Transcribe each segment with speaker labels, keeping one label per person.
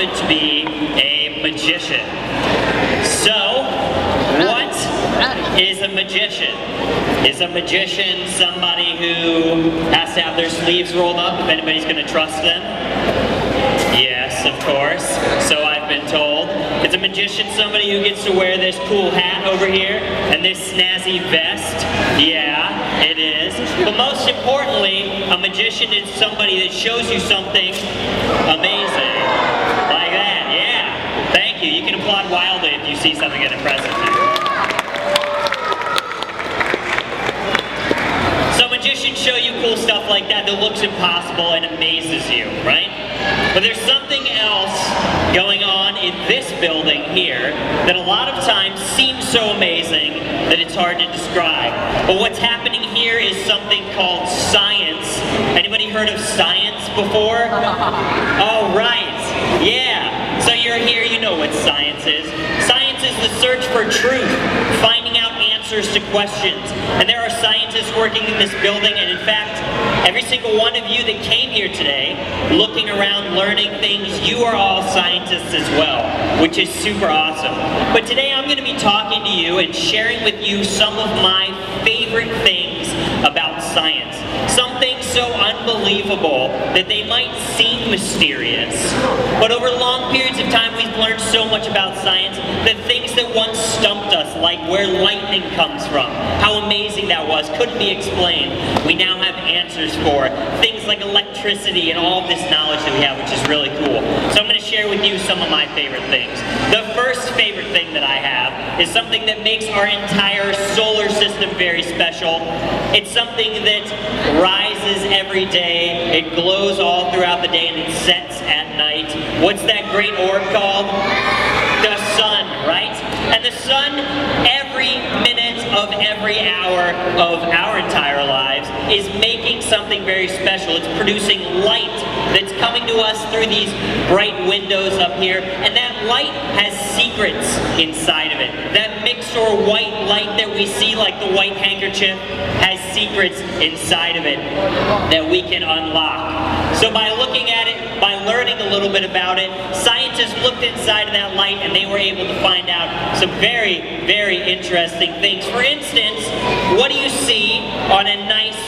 Speaker 1: happen to be a magician. So, what is a magician? Is a magician somebody who has to have their sleeves rolled up if anybody's going to trust them? Yes, of course. So I've been told. Is a magician somebody who gets to wear this cool hat over here and this snazzy vest? Yeah, it is. But most importantly, a magician is somebody that shows you something amazing. Like that, yeah. Thank you. You can applaud wildly if you see something that impresses you. So magicians show you cool stuff like that that looks impossible and amazes you, right? But there's something else going on in this building here that a lot of times seems so amazing that it's hard to describe. But what's happening here is something called science. Anybody heard of science before? Oh, right. Yeah. So you're here, you know what science is. Science is the search for truth, finding out answers to questions. And there are scientists working in this building, and in fact, every single one of you that came here today, looking around, learning things, you are all scientists as well, which is super awesome. But today I'm going to be talking to you and sharing with you some of my favorite things about science. Some things so unbelievable that they might seem mysterious, but over long periods of time we've learned so much about science that things that once stumped us, like where lightning comes from, how amazing that was, couldn't be explained, we now have answers for. Things like electricity and all of this knowledge that we have, which is really cool. So I'm going to share with you some of my favorite things. The first favorite thing that I have is something that makes our entire solar system very special. It's something that rises every day, it glows all throughout the day, and it sets at night. What's that great orb called? The sun, right? And the sun, every minute of every hour of our entire lives, is making something very special. It's producing light that's coming to us through these bright windows up here, and that light has secrets inside of it. That mixed or white light that we see, like the white handkerchief, has secrets inside of it that we can unlock. So by looking at it, by learning a little bit about it, scientists looked inside of that light and they were able to find out some very, very interesting things. For instance, what do you see on a nice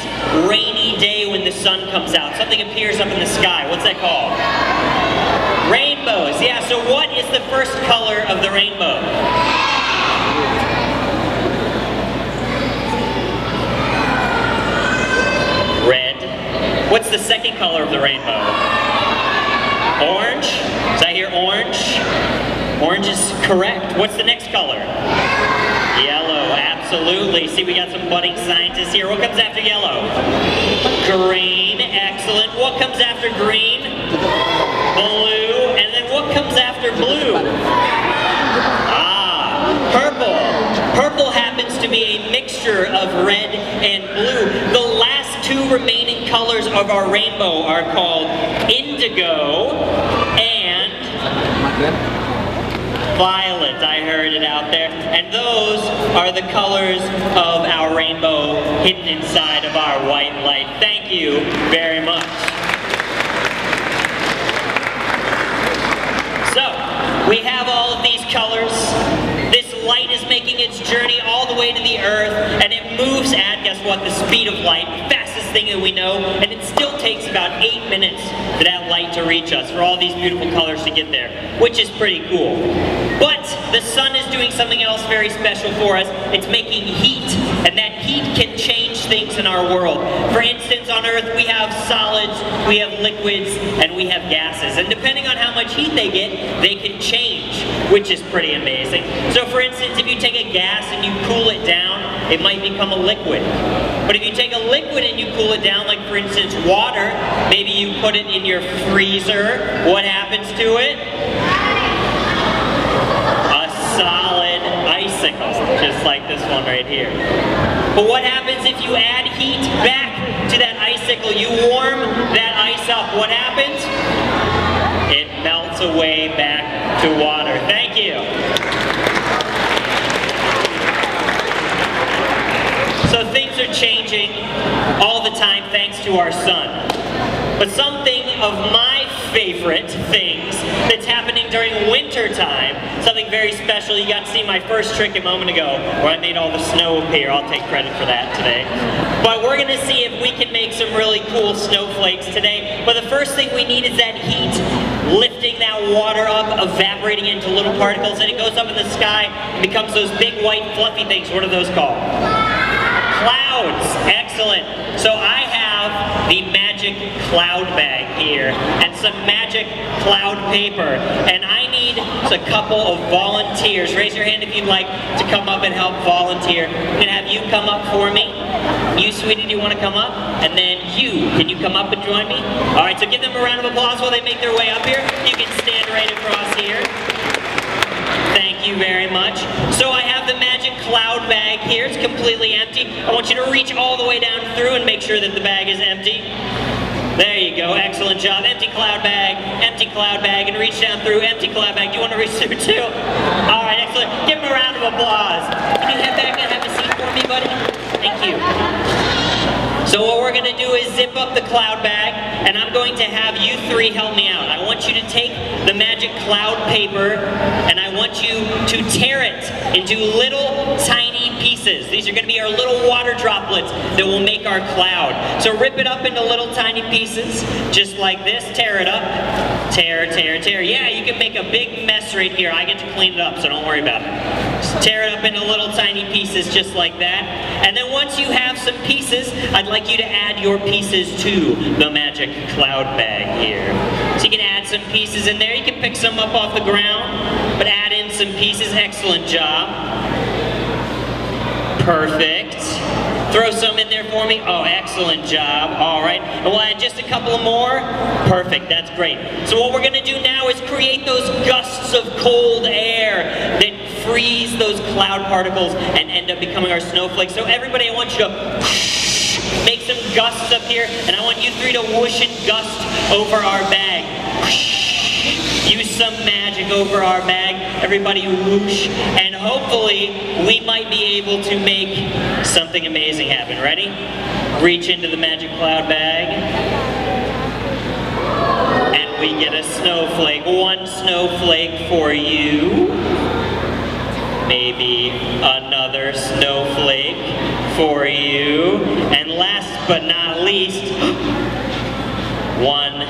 Speaker 1: rainy day when the sun comes out? Something appears up in the sky. What's that called? Rainbows. Yeah, so what is the first color of the rainbow? Red. What's the second color of the rainbow? Orange. Did I hear orange? Orange is correct. What's the next color? Yellow, absolutely. See, we got some budding scientists here. What comes after yellow? Green, excellent. What comes after green? Blue, and then what comes after blue? Ah, purple. Purple happens to be a mixture of red and blue. The last two remaining colors of our rainbow are called indigo and violet. I heard it out there. And those are the colors of our rainbow hidden inside of our white light. Thank you very much. So, we have all of these colors. This light is making its journey all the way to the earth, and it moves at, guess what, the speed of light, fastest thing that we know, and it still takes about 8 minutes for that light to reach us, for all these beautiful colors to get there, which is pretty cool. But the sun is doing something else very special for us. It's making heat, and that heat can change things in our world. For instance, on Earth we have solids, we have liquids, and we have gases, and depending on how much heat they get, they can change, which is pretty amazing. So for instance, if you take a gas and you cool it down, it might become a liquid. But if you take a liquid and you cool it down, like for instance water, maybe you put it in your freezer, what happens to it? A solid icicle, just like this one right here. But what happens if you add heat back to that icicle? You warm that ice up, what happens? It melts away back to water. Thank you. So things are changing all the time thanks to our sun. But something of my favorite things that's happening during winter time, something very special. You got to see my first trick a moment ago where I made all the snow appear. I'll take credit for that today. But we're going to see if we can make some really cool snowflakes today. But the first thing we need is that heat, lifting that water up, evaporating into little particles, and it goes up in the sky and becomes those big white fluffy things. What are those called? Clouds. Excellent. So I have the magic cloud bag here and some magic cloud paper, and I need a couple of volunteers. Raise your hand if you'd like to come up and help volunteer. I'm going to have you come up for me. You, sweetie, do you want to come up? And then you, can you come up and join me? All right, so give them a round of applause while they make their way up here. You can stand right across here. Thank you very much. So I have the magic cloud bag here. It's completely empty. I want you to reach all the way down through and make sure that the bag is empty. There you go. Excellent job. Empty cloud bag, and reach down through. Empty cloud bag. Do you want to reach through too? All right, excellent. Give them a round of applause. Can you head back and have a seat for me, buddy? Thank you. So what we're going to do is zip up the cloud bag, and I'm going to have you three help me out. I want you to take the magic cloud paper, and I want you to tear it into little tiny pieces. These are going to be our little water droplets that will make our cloud. So rip it up into little tiny pieces, just like this. Tear it up. Tear, tear, tear. Yeah, you can make a big mess right here. I get to clean it up, so don't worry about it. Just tear it up into little tiny pieces, just like that. And then once you have some pieces, I'd like you to add your pieces to the magic cloud bag here. So you can add some pieces in there. You can pick some up off the ground, but add in some pieces. Excellent job. Perfect. Throw some in there for me. Oh, excellent job. All right. And we'll add just a couple more. Perfect. That's great. So what we're going to do now is create those gusts of cold air that freeze those cloud particles and end up becoming our snowflakes. So everybody, I want you to make some gusts up here, and I want you three to whoosh and gust over our bag. Use some magic over our bag. Everybody whoosh, and hopefully we might be able to make something amazing happen. Ready? Reach into the magic cloud bag, and we get a snowflake. One snowflake for you. Maybe another snowflake for you. And last but not least, one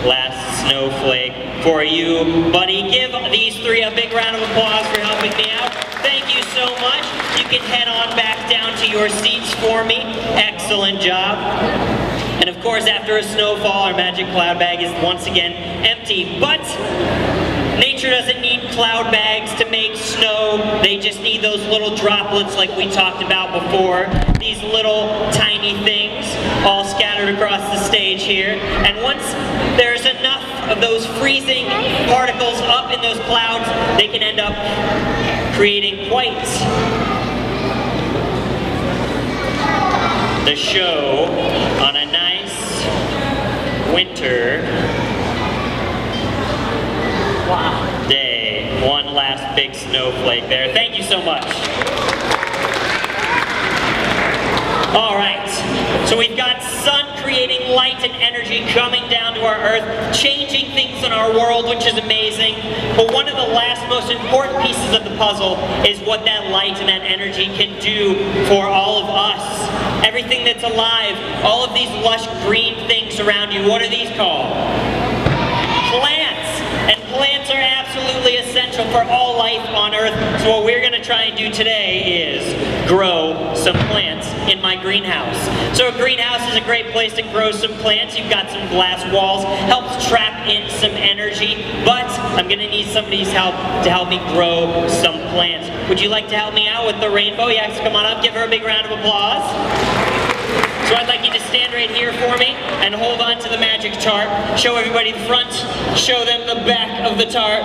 Speaker 1: last snowflake for you, buddy. Give these three a big round of applause for helping me out. Thank you so much. You can head on back down to your seats for me. Excellent job. And of course, after a snowfall, our magic cloud bag is once again empty. But nature doesn't need cloud bags to make snow. They just need those little droplets like we talked about before. These little tiny things all scattered across the stage here. And once there's enough of those freezing particles up in those clouds, they can end up creating quite the show on a nice winter day. One last big snowflake there. Thank you so much. All right, so we've got sun creating light and energy coming down to our earth, changing things in our world, which is amazing. But one of the last most important pieces of the puzzle is what that light and that energy can do for all of us. Everything that's alive, all of these lush green things around you, what are these called? Plants. And plants are absolutely essential for all life on Earth. So what we're going to try and do today is grow some plants in my greenhouse. So a greenhouse is a great place to grow some plants. You've got some glass walls, helps trap in some energy, but I'm going to need somebody's help to help me grow some plants. Would you like to help me out with the rainbow? Yes, come on up. Give her a big round of applause. So I'd like you to stand right here for me and hold on to the magic tarp. Show everybody the front, show them the back of the tarp,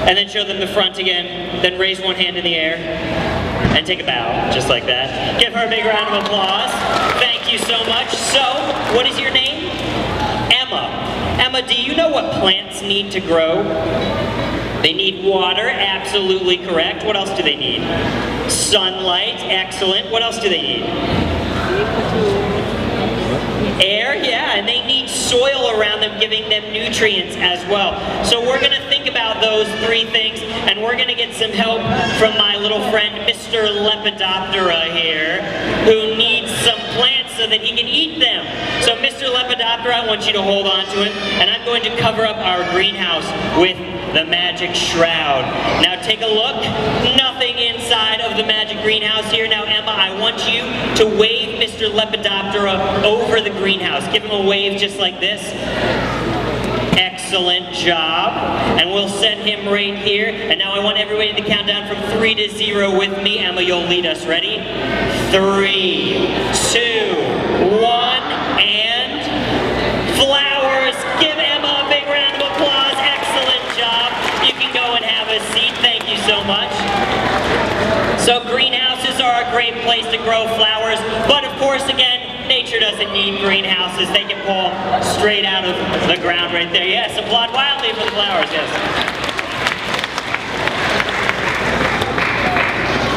Speaker 1: and then show them the front again. Then raise one hand in the air and take a bow, just like that. Give her a big round of applause. Thank you so much. So, what is your name? Emma. Emma, do you know what plants need to grow? They need water, absolutely correct. What else do they need? Sunlight, excellent. What else do they need? Air, yeah, and they need soil around them, giving them nutrients as well. So we're going to think about those three things, and we're going to get some help from my little friend, Mr. Lepidoptera here, who needs some plants so that he can eat them. So Mr. Lepidoptera, I want you to hold on to him, and I'm going to cover up our greenhouse with the magic shroud. Now take a look. Nothing inside of the magic greenhouse here. Now Emma, I want you to wave Mr. Lepidoptera over the greenhouse. Give him a wave just like this. Excellent job. And we'll set him right here. And now I want everybody to count down from 3 to 0 with me. Emma, you'll lead us. Ready? 3, 2, 1, and flowers. Give Emma a big round of applause. Excellent job. You can go and have a seat. Thank you so much. So greenhouses are a great place to grow flowers, but of course, again, nature doesn't need greenhouses. They can pull straight out of the ground right there. Yes, applaud wildly for the flowers, yes.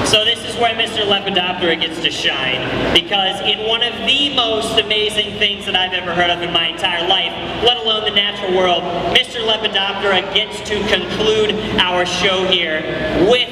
Speaker 1: So this is where Mr. Lepidoptera gets to shine, because in one of the most amazing things that I've ever heard of in my entire life, let alone the natural world, Mr. Lepidoptera gets to conclude our show here with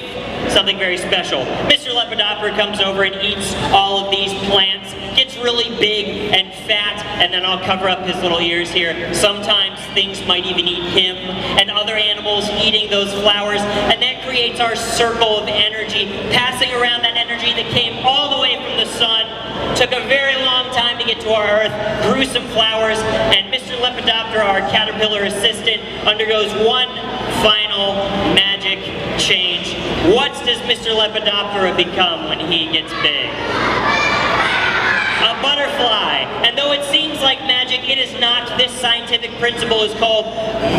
Speaker 1: something very special. Mr. Lepidoptera comes over and eats all of these plants, gets really big and fat, and then I'll cover up his little ears here. Sometimes things might even eat him and other animals eating those flowers, and that creates our circle of energy, passing around that energy that came all the way from the sun, took a very long time to get to our earth, grew some flowers, and Mr. Lepidoptera, our caterpillar assistant, undergoes one final magic change. What does Mr. Lepidoptera become when he gets big? A butterfly. And though it seems like magic, it is not. This scientific principle is called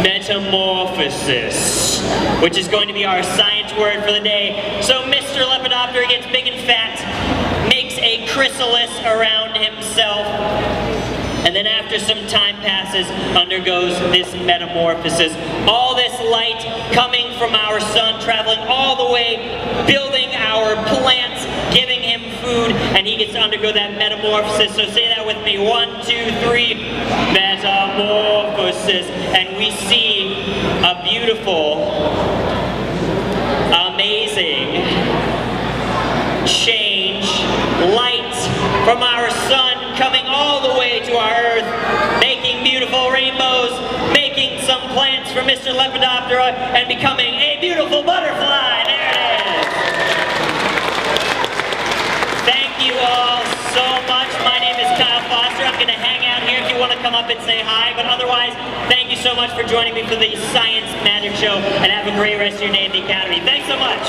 Speaker 1: metamorphosis, which is going to be our science word for the day. So Mr. Lepidoptera gets big and fat, makes a chrysalis around himself, and then after some time passes, undergoes this metamorphosis. All this light coming from our sun, traveling all the way, building our plants, giving him food, and he gets to undergo that metamorphosis. So say that with me. 1, 2, 3, metamorphosis. And we see a beautiful, amazing change, light from our sun coming all the way to our earth, making beautiful rainbows, making some plants for Mr. Lepidoptera, and becoming a beautiful butterfly. There it is. Thank you all so much. My name is Kyle Foster. I'm going to hang out here if you want to come up and say hi, but otherwise, thank you so much for joining me for the Science Magic Show, and have a great rest of your day at the Academy. Thanks so much.